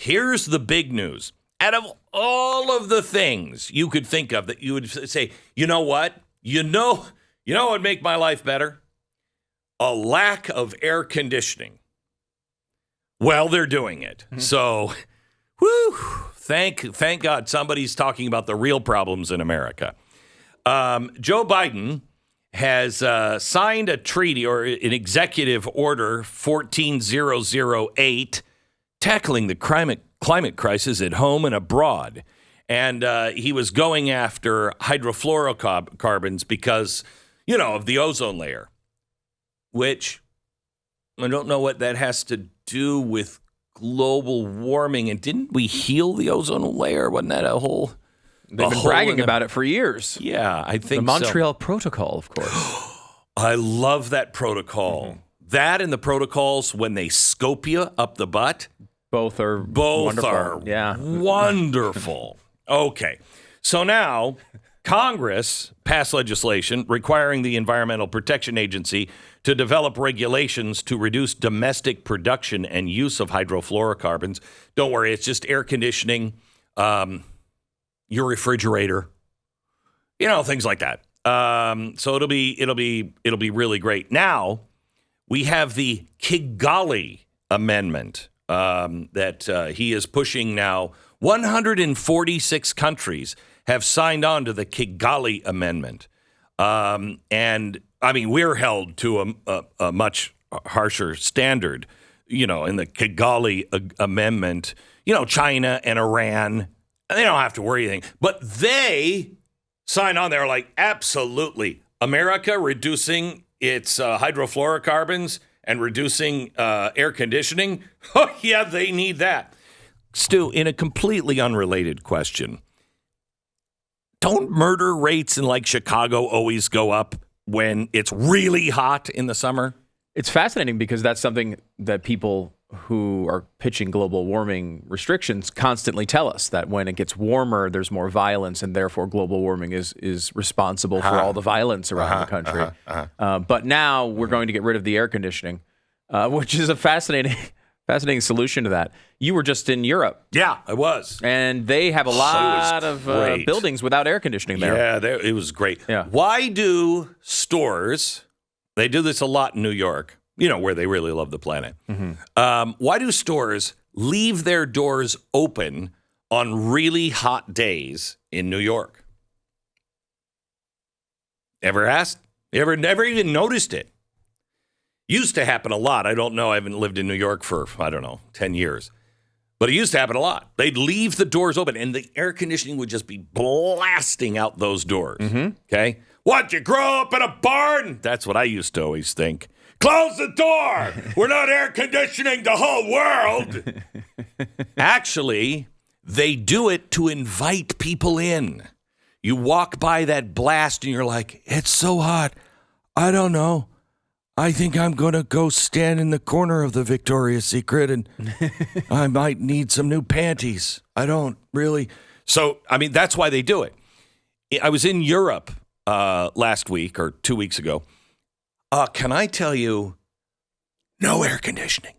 here's the big news. Out of all of the things you could think of that you would say, you know what? You know what would make my life better? A lack of air conditioning. Well, they're doing it. Mm-hmm. So, thank God somebody's talking about the real problems in America. Joe Biden has signed a treaty or an executive order 14008 tackling the climate crisis at home and abroad. And he was going after hydrofluorocarbons because, of the ozone layer, which I don't know what that has to do with global warming. And didn't we heal the ozone layer? Wasn't that a whole... They've been bragging about it for years. Yeah, I think the Montreal Protocol, of course. I love that protocol. Mm-hmm. That and the protocols when they scope you up the butt. Both are wonderful. Okay. So now Congress passed legislation requiring the Environmental Protection Agency to develop regulations to reduce domestic production and use of hydrofluorocarbons. Don't worry, it's just air conditioning, your refrigerator, things like that. So it'll be really great. Now we have the Kigali Amendment that he is pushing now. 146 countries have signed on to the Kigali Amendment, and I mean we're held to a much harsher standard. In the Kigali Amendment, China and Iran. They don't have to worry anything, but they sign on. They're like, absolutely. America reducing its hydrofluorocarbons and reducing air conditioning. Oh, yeah, they need that. Stu, in a completely unrelated question, don't murder rates in like Chicago always go up when it's really hot in the summer? It's fascinating because that's something that people who are pitching global warming restrictions constantly tell us, that when it gets warmer, there's more violence, and therefore global warming is responsible for all the violence around the country. But now we're going to get rid of the air conditioning, which is a fascinating solution to that. You were just in Europe. Yeah, I was. And they have a lot of buildings without air conditioning there. Yeah, it was great. Yeah. Why do stores, they do this a lot in New York, where they really love the planet. Mm-hmm. Why do stores leave their doors open on really hot days in New York? Ever asked? Never even noticed it? Used to happen a lot. I don't know. I haven't lived in New York for, 10 years. But it used to happen a lot. They'd leave the doors open, and the air conditioning would just be blasting out those doors. Mm-hmm. Okay? What, you grow up in a barn? That's what I used to always think. Close the door. We're not air conditioning the whole world. Actually, they do it to invite people in. You walk by that blast and you're like, it's so hot. I don't know. I think I'm going to go stand in the corner of the Victoria's Secret and I might need some new panties. I don't really. So, that's why they do it. I was in Europe last week or 2 weeks ago. Can I tell you, no air conditioning.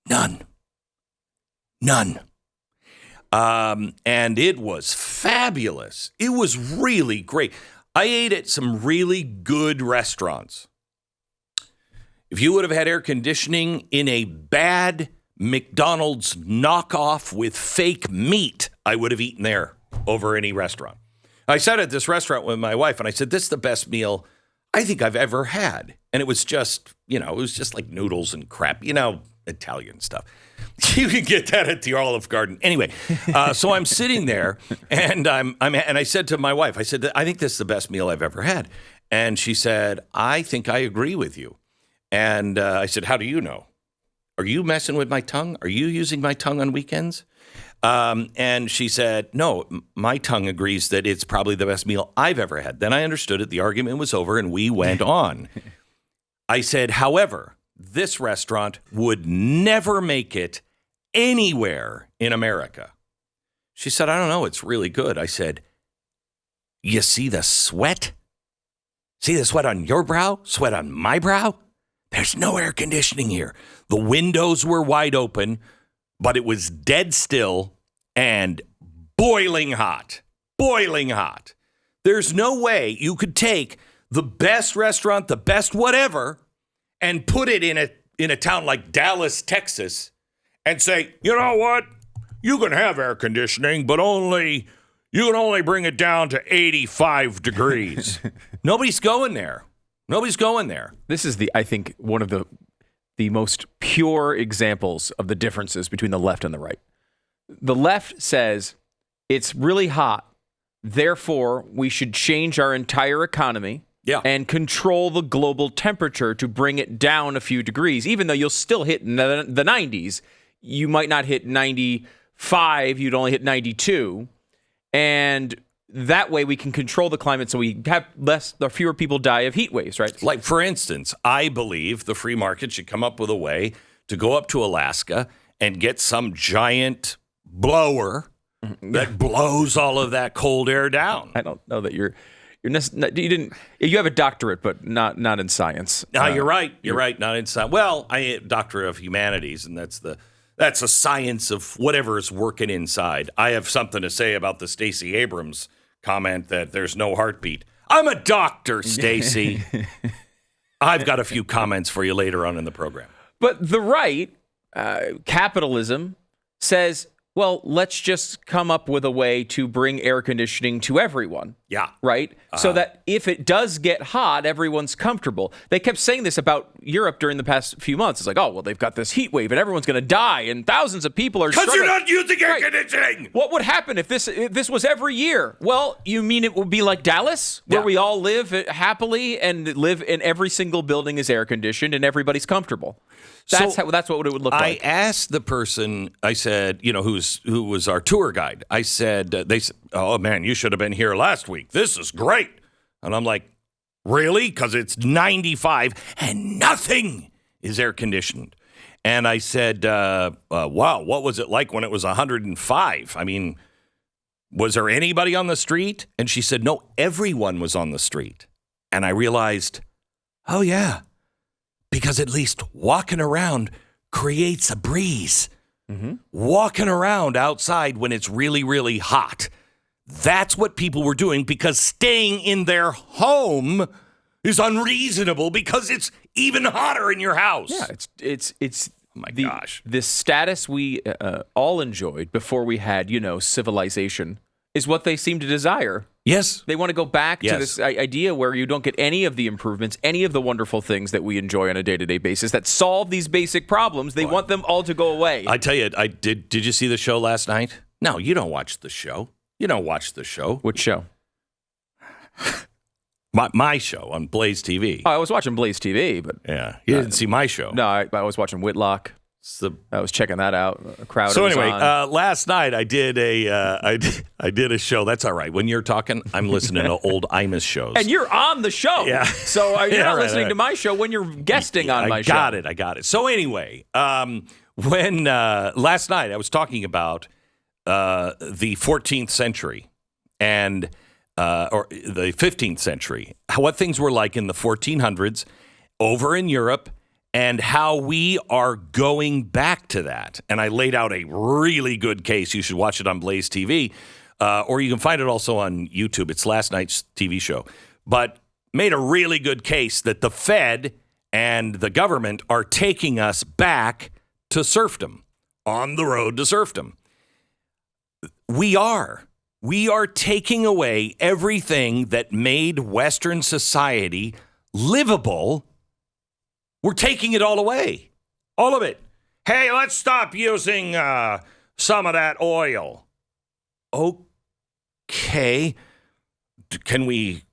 None. And it was fabulous. It was really great. I ate at some really good restaurants. If you would have had air conditioning in a bad McDonald's knockoff with fake meat, I would have eaten there over any restaurant. I sat at this restaurant with my wife, and I said, this is the best meal I think I've ever had. And it was just, like noodles and crap, Italian stuff. You can get that at the Olive Garden. Anyway, so I'm sitting there, and and I said to my wife, I said, I think this is the best meal I've ever had. And she said, I think I agree with you. And I said, how do you know? Are you messing with my tongue? Are you using my tongue on weekends? And she said, no, my tongue agrees that it's probably the best meal I've ever had. Then I understood it. The argument was over and we went on. I said, however, this restaurant would never make it anywhere in America. She said, I don't know. It's really good. I said, you see the sweat? See the sweat on your brow? Sweat on my brow? There's no air conditioning here. The windows were wide open, but it was dead still and boiling hot. Boiling hot. There's no way you could take the best restaurant, the best whatever, and put it in a town like Dallas, Texas, and say, you know what? You can have air conditioning, but you can only bring it down to 85 degrees. Nobody's going there. Nobody's going there. This is I think, one of the most pure examples of the differences between the left and the right. The left says it's really hot, therefore we should change our entire economy and control the global temperature to bring it down a few degrees. Even though you'll still hit the 90s, you might not hit 95, you'd only hit 92. And that way we can control the climate so we have fewer people die of heat waves, right? Like, for instance, I believe the free market should come up with a way to go up to Alaska and get some giant blower that blows all of that cold air down. I don't know that you have a doctorate, but not in science. No, you're right. You're right. Not in science. Well, I have a doctorate of humanities, and that's a science of whatever is working inside. I have something to say about the Stacey Abrams comment that there's no heartbeat. I'm a doctor, Stacey. I've got a few comments for you later on in the program. But the right, capitalism, says, well, let's just come up with a way to bring air conditioning to everyone. Yeah. Right? So that if it does get hot, everyone's comfortable. They kept saying this about Europe during the past few months. It's like, oh, well, they've got this heat wave and everyone's going to die and thousands of people are struggling. Because you're not using air conditioning. What would happen if this was every year? Well, you mean it would be like Dallas, where we all live happily and live in every single building is air conditioned and everybody's comfortable. That's what it would look like. I asked the person, I said, who was our tour guide. I said, they said, oh man, you should have been here last week. This is great. And I'm like, really? Because it's 95 and nothing is air conditioned. And I said, wow, what was it like when it was 105? I mean, was there anybody on the street? And she said, no, everyone was on the street. And I realized, oh yeah, because at least walking around creates a breeze. Mm-hmm. Walking around outside when it's really, really hot. That's what people were doing because staying in their home is unreasonable because it's even hotter in your house. Yeah, it's oh my gosh. The status we all enjoyed before we had, civilization is what they seem to desire. Yes. They want to go back to this idea where you don't get any of the improvements, any of the wonderful things that we enjoy on a day-to-day basis that solve these basic problems. They want them all to go away. I tell you, did you see the show last night? No, you don't watch the show. You don't watch the show. Which show? My show on Blaze TV. Oh, I was watching Blaze TV, but you didn't see my show. No, I was watching Whitlock. I was checking that out. Crowder. So anyway, last night I did a show. That's all right. When you're talking, I'm listening to old Imus shows. And you're on the show. Yeah. So you're not listening to my show when you're guesting on my show. I got it. So anyway, when last night I was talking about the 14th century and or the 15th century, what things were like in the 1400s over in Europe, and how we are going back to that. And I laid out a really good case. You should watch it on Blaze TV, or you can find it also on YouTube. It's last night's TV show. But made a really good case that the Fed and the government are taking us back to serfdom, on the road to serfdom. We are taking away everything that made Western society livable. We're taking it all away. All of it. Hey, let's stop using some of that oil. Okay. Can we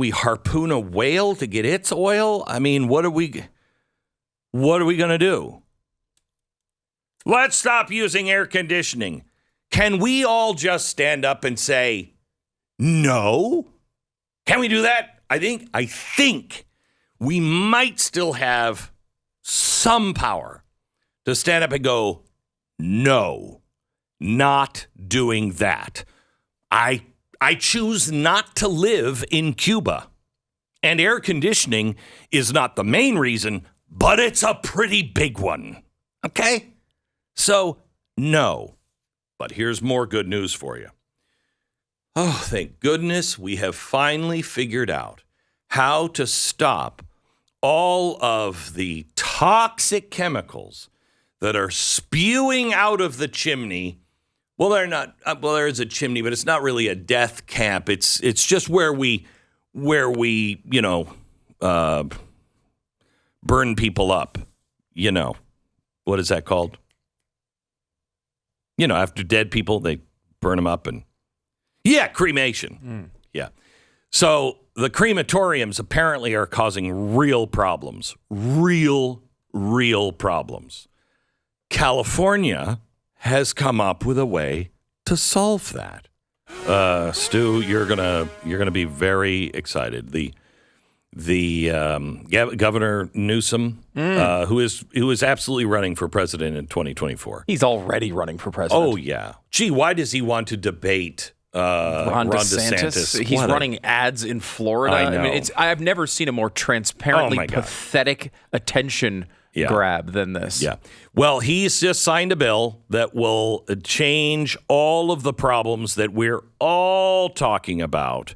harpoon a whale to get its oil? I mean, what are we going to do? Let's stop using air conditioning. Can we all just stand up and say no? Can we do that? I think we might still have some power to stand up and go, no, not doing that. I choose not to live in Cuba. And air conditioning is not the main reason, but it's a pretty big one. Okay? So No. But here's more good news for you. Oh, thank goodness we have finally figured out how to stop all of the toxic chemicals that are spewing out of the chimney. Well, they're not. Well, there is a chimney, but it's not really a death camp. It's just where we burn people up. What is that called? After dead people, they burn them up cremation. Yeah. So the crematoriums apparently are causing real problems. Real problems. California has come up with a way to solve that. Stu, you're gonna be very excited. The Governor Newsom, who is absolutely running for president in 2024. He's already running for president. Oh yeah. Gee, why does he want to debate Ron DeSantis? He's running ads in Florida. I know. I've never seen a more transparently pathetic attention grab than this. Yeah. Well, he's just signed a bill that will change all of the problems that we're all talking about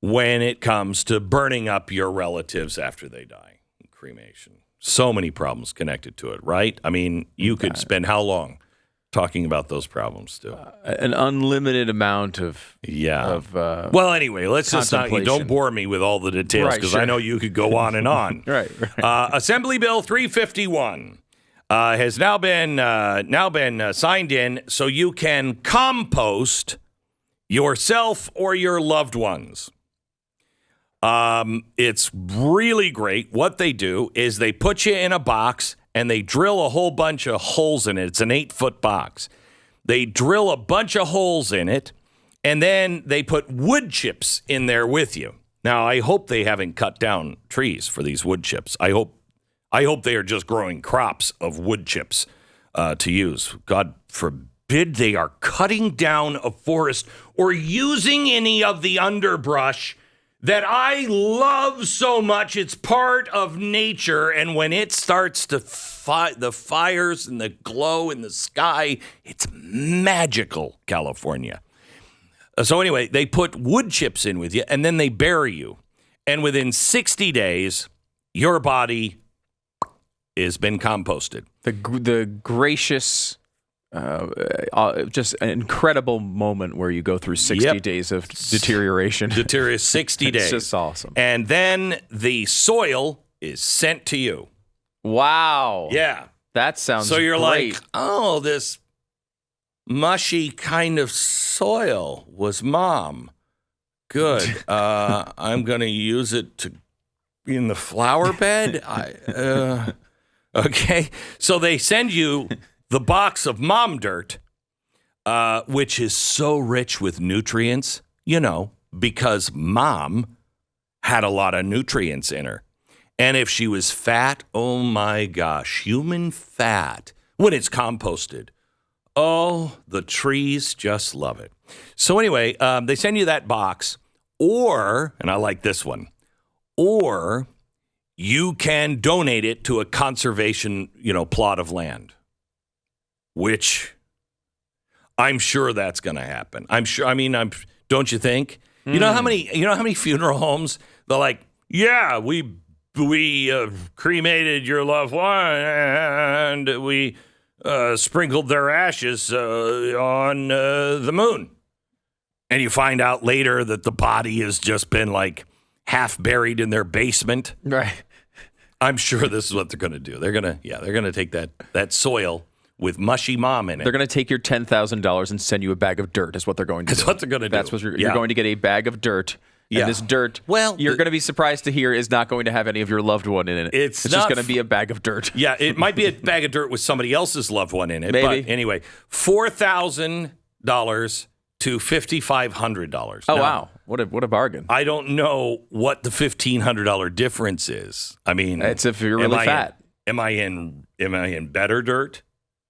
when it comes to burning up your relatives after they die. Cremation. So many problems connected to it, right? I mean, you could spend how long talking about those problems, too? An unlimited amount of well, anyway, let's just don't bore me with all the details because I know you could go on and on. Right. Assembly Bill 351 has now been signed in, so you can compost yourself or your loved ones. It's really great. What they do is they put you in a box and they drill a whole bunch of holes in it. It's an 8-foot box. They drill a bunch of holes in it, and then they put wood chips in there with you. Now, I hope they haven't cut down trees for these wood chips. I hope they are just growing crops of wood chips to use. God forbid they are cutting down a forest or using any of the underbrush that I love so much. It's part of nature, and when it starts to the fires and the glow in the sky, it's magical, California. So anyway, they put wood chips in with you, and then they bury you. And within 60 days, your body has been composted. The gracious... just an incredible moment where you go through 60 days of deterioration. 60 days. It's just awesome. And then the soil is sent to you. Wow. Yeah. That sounds So you're great. like, oh, this mushy kind of soil was Mom. Good. I'm going to use it in the flower bed. Okay. So they send you the box of mom dirt, which is so rich with nutrients, because Mom had a lot of nutrients in her. And if she was fat, oh my gosh, human fat, when it's composted, oh, the trees just love it. So anyway, they send you that box, and I like this one, or you can donate it to a conservation, plot of land. Which I'm sure that's going to happen. I'm sure. I mean, don't you think? You know how many funeral homes they're like, yeah, we cremated your loved one and we sprinkled their ashes on the moon, and you find out later that the body has just been like half buried in their basement. Right. I'm sure this is what they're going to do. They're going to take that soil with mushy Mom in it. They're going to take your $10,000 and send you a bag of dirt is what they're going to do. That's what they're going to do. That's what you're going to get, a bag of dirt. Yeah. And this dirt, you're going to be surprised to hear, is not going to have any of your loved one in it. It's just going to be a bag of dirt. Yeah, it might be a bag of dirt with somebody else's loved one in it. Maybe. But anyway, $4,000 to $5,500. Oh, wow. What a bargain. I don't know what the $1,500 difference is. I mean, it's if you're really fat. Am I in better dirt?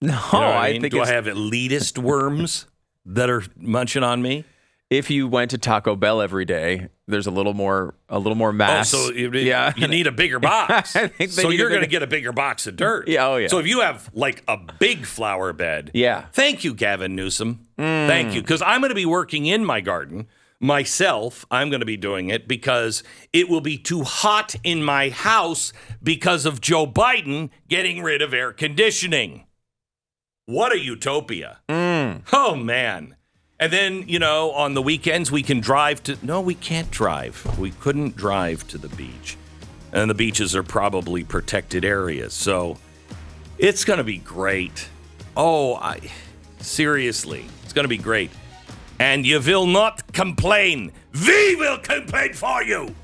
No, I think. Do I have elitist worms that are munching on me? if you went to Taco Bell every day, there's a little more mass. Oh, so you need a bigger box. I think so you're going to get a bigger box of dirt. Yeah, oh yeah. So if you have like a big flower bed, yeah. Thank you, Gavin Newsom. Thank you, because I'm going to be working in my garden myself. I'm going to be doing it because it will be too hot in my house because of Joe Biden getting rid of air conditioning. What a utopia! Oh man. And then, on the weekends, we can drive to... No, we can't drive. We couldn't drive to the beach. And the beaches are probably protected areas. So it's going to be great. Seriously, it's going to be great. And you will not complain. We will complain for you.